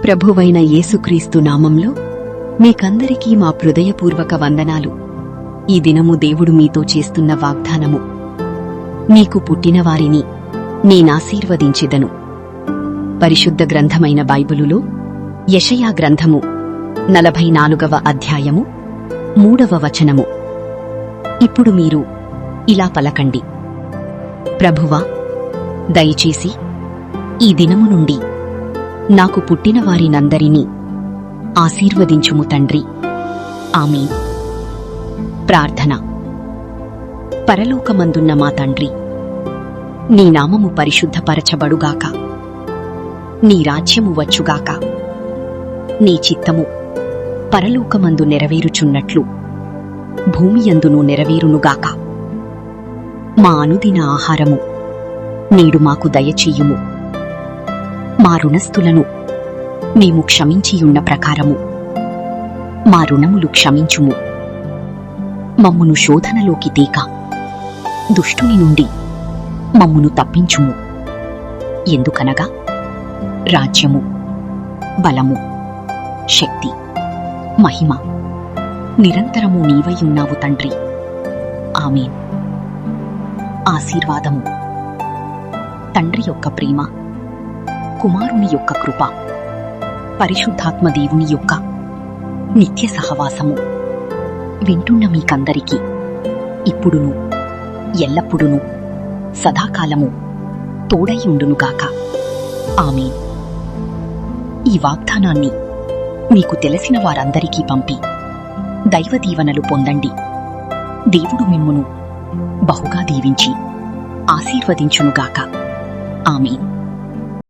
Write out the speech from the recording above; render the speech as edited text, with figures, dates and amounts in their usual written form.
ప్రభువైన యేసుక్రీస్తు నామంలో మీకందరికీ మా హృదయపూర్వక వందనాలు. ఈ దినము దేవుడు మీతో చేస్తున్న వాగ్దానము, నీకు పుట్టినవారిని నేనాశీర్వదించెదను. పరిశుద్ధ గ్రంథమైన బైబిలులో యెషయా గ్రంథము 44వ అధ్యాయము 3వ వచనము. ఇప్పుడు మీరు ఇలా పలకండి: ప్రభువా, దయచేసి ఈ దినము నుండి నాకు పుట్టినవారినందరినీ ఆశీర్వదించుము తండ్రి. ఆమేన్. ప్రార్థన. పరలోకమందున్న మా తండ్రి, నీ నామము పరిశుద్ధపరచబడుగాక, నీ రాజ్యము వచ్చుగాక, నీ చిత్తము పరలోకమందు నెరవేరుచున్నట్లు భూమియందును నెరవేరునుగాక. మా అనుదిన ఆహారము నేడు మాకు దయచేయుము. మా రుణస్థులను మేము క్షమించియున్న ప్రకారము మా రుణములు క్షమించుము. మమ్మును శోధనలోకి తేక దుష్టుని నుండి మమ్మును తప్పించుము. ఎందుకనగా రాజ్యము, బలము, శక్తి, మహిమ నిరంతరము నీవైయున్నావు తండ్రి. ఆమేన్. ఆశీర్వాదము. తండ్రి యొక్క ప్రేమ, కుమారుని యొక్క కృప, పరిశుద్ధాత్మ దేవుని యొక్క నిత్య సహవాసము వింటున్న మీకందరికీ ఇప్పుడును ఎల్లప్పుడును సదాకాలము తోడై ఉండునుగాక. ఆమేన్. ఈ వాగ్దానాన్ని మీకు తెలిసిన వారందరికీ పంపి దైవ దీవెనలు పొందండి. దేవుడు మిమ్మును బహుగా దీవించి ఆశీర్వదించునుగాక. ఆమేన్.